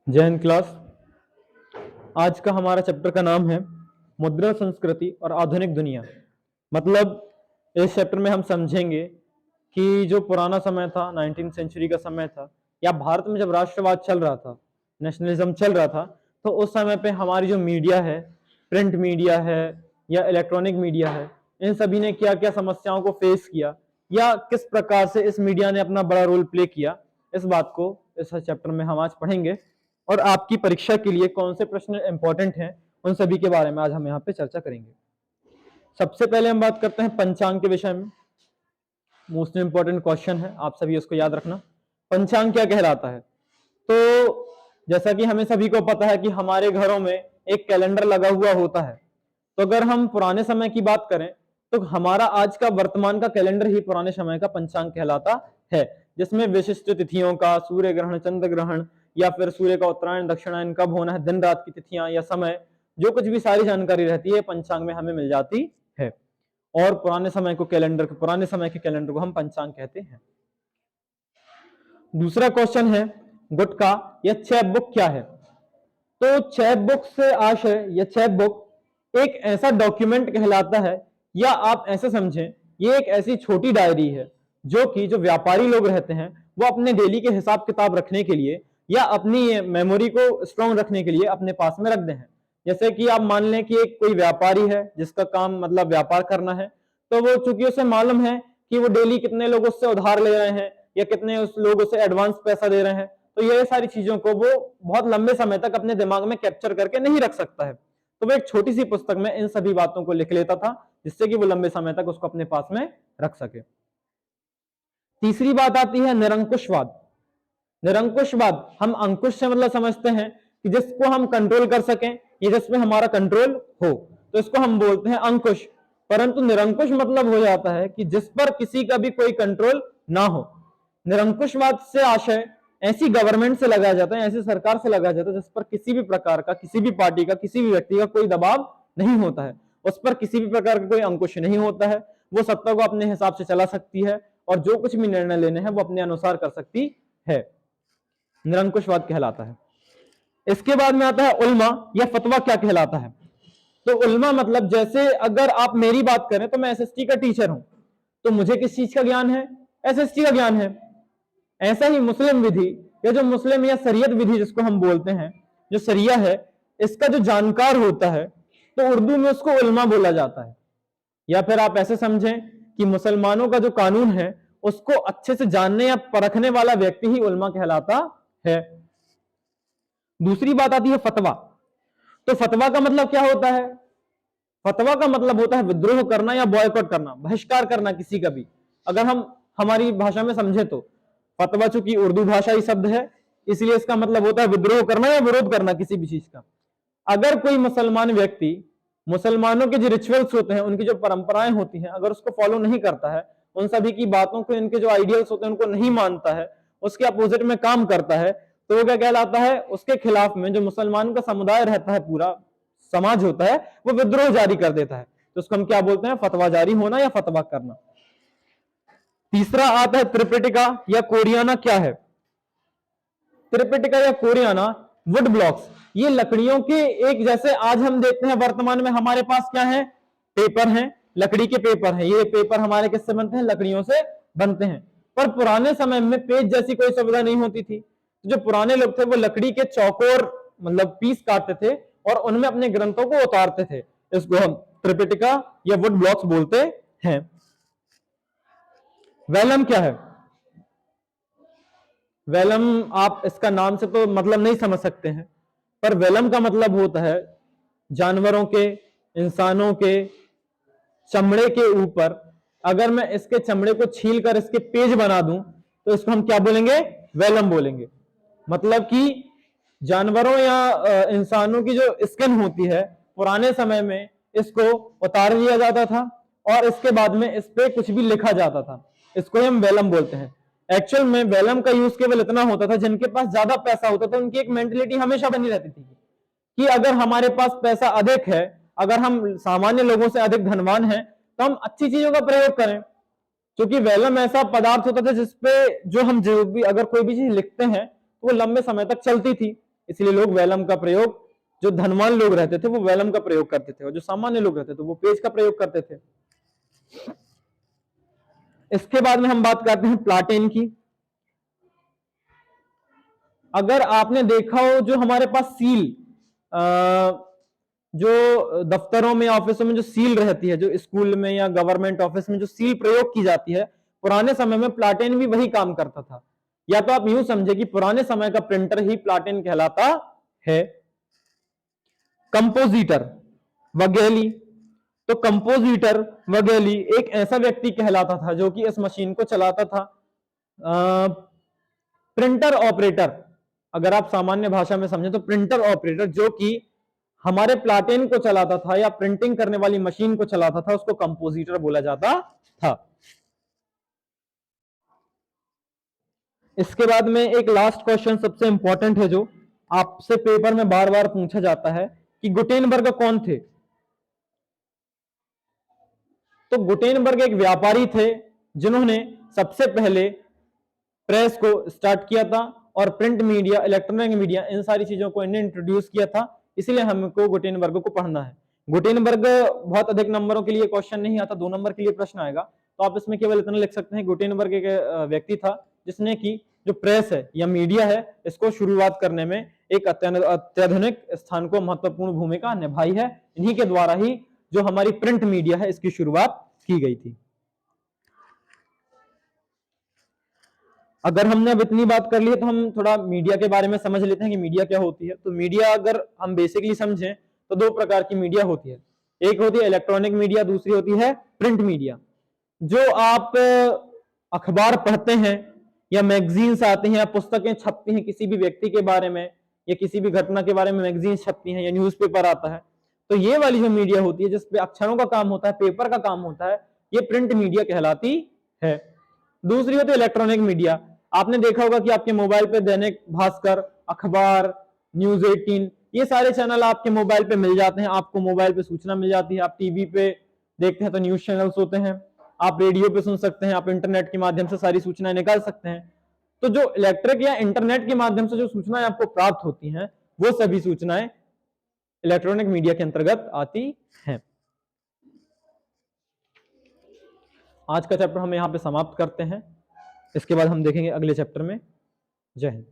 जय हिंद क्लास। आज का हमारा चैप्टर का नाम है मुद्रा संस्कृति और आधुनिक दुनिया। मतलब इस चैप्टर में हम समझेंगे कि जो पुराना समय था, 19वीं सेंचुरी का समय था, या भारत में जब राष्ट्रवाद चल रहा था, नेशनलिज्म चल रहा था, तो उस समय पे हमारी जो मीडिया है, प्रिंट मीडिया है या इलेक्ट्रॉनिक मीडिया है, इन सभी ने क्या क्या समस्याओं को फेस किया या किस प्रकार से इस मीडिया ने अपना बड़ा रोल प्ले किया, इस बात को इस चैप्टर में हम आज पढ़ेंगे। और आपकी परीक्षा के लिए कौन से प्रश्न इंपॉर्टेंट हैं, उन सभी के बारे में आज हम यहाँ पे चर्चा करेंगे। सबसे पहले हम बात करते हैं पंचांग के विषय में। मोस्ट इंपॉर्टेंट क्वेश्चन है, आप सभी उसको याद रखना। पंचांग क्या कहलाता है? तो जैसा कि हमें सभी को पता है कि हमारे घरों में एक कैलेंडर लगा हुआ होता है। तो अगर हम पुराने समय की बात करें तो हमारा आज का वर्तमान का कैलेंडर ही पुराने समय का पंचांग कहलाता है, जिसमें विशिष्ट तिथियों का, सूर्य ग्रहण, चंद्र ग्रहण, या फिर सूर्य का उत्तरायण दक्षिणायन कब होना है, दिन रात की तिथियां या समय, जो कुछ भी सारी जानकारी रहती है पंचांग में हमें मिल जाती है। और पुराने समय के कैलेंडर को हम पंचांग कहते हैं। दूसरा क्वेश्चन है गुटका या चैप बुक क्या है? तो चैप बुक से आशय या चैप बुक एक ऐसा डॉक्यूमेंट कहलाता है, या आप ऐसे समझें ये एक ऐसी छोटी डायरी है जो व्यापारी लोग रहते हैं वो अपने डेली के हिसाब किताब रखने के लिए या अपनी मेमोरी को स्ट्रॉन्ग रखने के लिए अपने पास में रखते हैं। जैसे कि आप मान लें कि एक कोई व्यापारी है जिसका काम मतलब व्यापार करना है, तो वो चूंकि उसे मालूम है कि वो डेली कितने लोगों से उधार ले रहे हैं या कितने उस लोगों से एडवांस पैसा दे रहे हैं, तो ये सारी चीजों को वो बहुत लंबे समय तक अपने दिमाग में कैप्चर करके नहीं रख सकता है। तो वो एक छोटी सी पुस्तक में इन सभी बातों को लिख लेता था, जिससे कि वो लंबे समय तक उसको अपने पास में रख सके। तीसरी बात आती है निरंकुशवाद। निरंकुशवाद हम अंकुश से मतलब समझते हैं कि जिसको हम कंट्रोल कर सकें या जिसमें हमारा कंट्रोल हो, तो इसको हम बोलते हैं अंकुश। परंतु निरंकुश मतलब हो जाता है कि जिस पर किसी का भी कोई कंट्रोल ना हो। निरंकुशवाद से आशय ऐसी गवर्नमेंट से लगाया जाता है, ऐसी सरकार से लगाया जाता है जिस पर किसी भी प्रकार का, किसी भी पार्टी का, किसी भी व्यक्ति का कोई दबाव नहीं होता है, उस पर किसी भी प्रकार का कोई अंकुश नहीं होता है। वो सत्ता को अपने हिसाब से चला सकती है और जो कुछ भी निर्णय लेने हैं वो अपने अनुसार कर सकती है। निरंकुशवाद कहलाता है। इसके बाद में आता है उल्मा या फतवा क्या कहलाता है? तो उल्मा मतलब जैसे अगर आप मेरी बात करें तो मैं एसएसटी का टीचर हूं, तो मुझे किस चीज का ज्ञान है? एसएसटी का ज्ञान है। ऐसा ही मुस्लिम विधि या जो मुस्लिम या शरीयत विधि जिसको हम बोलते हैं, जो शरिया है, इसका जो जानकार होता है तो उर्दू में उसको उल्मा बोला जाता है। या फिर आप ऐसे समझें कि मुसलमानों का जो कानून है उसको अच्छे से जानने या परखने वाला व्यक्ति ही उल्मा कहलाता है। दूसरी बात आती है फतवा। तो फतवा का मतलब क्या होता है? फतवा का मतलब होता है विद्रोह करना या बॉयकॉट करना, बहिष्कार करना किसी का भी। अगर हम हमारी भाषा में समझे तो फतवा चूंकि उर्दू भाषाई शब्द है, इसलिए इसका मतलब होता है विद्रोह करना या विरोध करना किसी भी चीज का। अगर कोई मुसलमान व्यक्ति मुसलमानों के जो रिचुअल्स होते हैं, उनकी जो परंपराएं होती हैं, अगर उसको फॉलो नहीं करता है, उन सभी की बातों को, इनके जो आइडियल्स होते हैं उनको नहीं मानता है, उसके अपोजिट में काम करता है, तो वो क्या कहलाता है? उसके खिलाफ में जो मुसलमान का समुदाय रहता है, पूरा समाज होता है, वो विद्रोह जारी कर देता है। तो उसको हम क्या बोलते हैं? फतवा जारी होना या फतवा करना। तीसरा आता है त्रिपिटिका या कोरियाना क्या है? त्रिपिटिका या कोरियाना वुड ब्लॉक्स, ये लकड़ियों के एक, जैसे आज हम देखते हैं वर्तमान में हमारे पास क्या है? पेपर है, लकड़ी के पेपर है। ये पेपर हमारे किससे बनते हैं? लकड़ियों से बनते हैं। पर पुराने समय में पेज जैसी कोई सुविधा नहीं होती थी। जो पुराने लोग थे वो लकड़ी के चौकोर मतलब पीस काटते थे और उनमें अपने ग्रंथों को उतारते थे। इसको हम त्रिपिटिका या वुड ब्लॉक्स बोलते हैं। वेलम क्या है? वेलम आप इसका नाम से तो मतलब नहीं समझ सकते हैं, पर वेलम का मतलब होता है जानवरों के, इंसानों के चमड़े के ऊपर अगर मैं इसके चमड़े को छील कर इसके पेज बना दूं तो इसको हम क्या बोलेंगे? वेलम बोलेंगे। मतलब कि जानवरों या इंसानों की जो स्किन होती है, पुराने समय में इसको उतार लिया जाता था और इसके बाद में इस पे कुछ भी लिखा जाता था। इसको हम वेलम बोलते हैं। एक्चुअल में वेलम का यूज केवल इतना होता था, जिनके पास ज्यादा पैसा होता था उनकी एक मेंटेलिटी हमेशा बनी रहती थी कि अगर हमारे पास पैसा अधिक है, अगर हम सामान्य लोगों से अधिक धनवान हैं, तो हम अच्छी चीजों का प्रयोग करें। क्योंकि वेलम ऐसा पदार्थ होता था जिसपे जो भी अगर कोई भी चीज लिखते हैं तो वो लंबे समय तक चलती थी। इसलिए लोग वेलम का प्रयोग, जो धनवान लोग रहते थे वो वेलम का प्रयोग करते थे और जो सामान्य लोग रहते थे वो पेज का प्रयोग करते थे। इसके बाद में हम बात करते हैं प्लाटेन की। अगर आपने देखा हो जो हमारे पास सील, जो दफ्तरों में ऑफिसों में जो सील रहती है, जो स्कूल में या गवर्नमेंट ऑफिस में जो सील प्रयोग की जाती है, पुराने समय में प्लाटेन भी वही काम करता था। या तो आप यूं समझे कि पुराने समय का प्रिंटर ही प्लाटेन कहलाता है। कंपोजिटर वगैली, तो कंपोजिटर वगैली एक ऐसा व्यक्ति कहलाता था जो कि इस मशीन को चलाता था। प्रिंटर ऑपरेटर, अगर आप सामान्य भाषा में समझे तो प्रिंटर ऑपरेटर जो कि हमारे प्लाटेन को चलाता था या प्रिंटिंग करने वाली मशीन को चलाता था, उसको कंपोजिटर बोला जाता था। इसके बाद में एक लास्ट क्वेश्चन सबसे इंपॉर्टेंट है जो आपसे पेपर में बार बार पूछा जाता है कि गुटेनबर्ग कौन थे। तो गुटेनबर्ग एक व्यापारी थे जिन्होंने सबसे पहले प्रेस को स्टार्ट किया था और प्रिंट मीडिया, इलेक्ट्रॉनिक मीडिया, इन सारी चीजों को इन्हें इंट्रोड्यूस किया था। इसलिए हमको गुटेनबर्ग को पढ़ना है। गुटेनबर्ग बहुत अधिक नंबरों के लिए क्वेश्चन नहीं आता, 2 नंबर के लिए प्रश्न आएगा, तो आप इसमें केवल इतना लिख सकते हैं गुटेनबर्ग एक व्यक्ति था जिसने की जो प्रेस है या मीडिया है इसको शुरुआत करने में एक अत्याधुनिक स्थान को महत्वपूर्ण भूमिका निभाई है। इन्हीं के द्वारा ही जो हमारी प्रिंट मीडिया है इसकी शुरुआत की गई थी। अगर हमने अब इतनी बात कर ली है तो हम थोड़ा मीडिया के बारे में समझ लेते हैं कि मीडिया क्या होती है। तो मीडिया अगर हम बेसिकली समझें तो 2 प्रकार की मीडिया होती है। एक होती है इलेक्ट्रॉनिक मीडिया, दूसरी होती है प्रिंट मीडिया। जो आप अखबार पढ़ते हैं या मैगजीन्स आती हैं या पुस्तकें छपती हैं किसी भी व्यक्ति के बारे में या किसी भी घटना के बारे में मैगजीन छपती हैं या न्यूज़पेपर आता है, तो ये वाली जो मीडिया होती है जिसपे अक्षरों का काम होता है, पेपर का काम होता है, ये प्रिंट मीडिया कहलाती है। दूसरी होती है इलेक्ट्रॉनिक मीडिया। आपने देखा होगा कि आपके मोबाइल पे दैनिक भास्कर, अखबार, न्यूज 18, ये सारे चैनल आपके मोबाइल पे मिल जाते हैं। आपको मोबाइल पे सूचना मिल जाती है। आप टीवी पे देखते हैं तो न्यूज चैनल्स होते हैं, आप रेडियो पे सुन सकते हैं, आप इंटरनेट के माध्यम से सारी सूचनाएं निकाल सकते हैं। तो जो इलेक्ट्रिक या इंटरनेट के माध्यम से जो सूचनाएं आपको प्राप्त होती हैं वो सभी सूचनाएं इलेक्ट्रॉनिक मीडिया के अंतर्गत आती हैं। आज का चैप्टर हम यहाँ पे समाप्त करते हैं। इसके बाद हम देखेंगे अगले चैप्टर में। जय हिंद।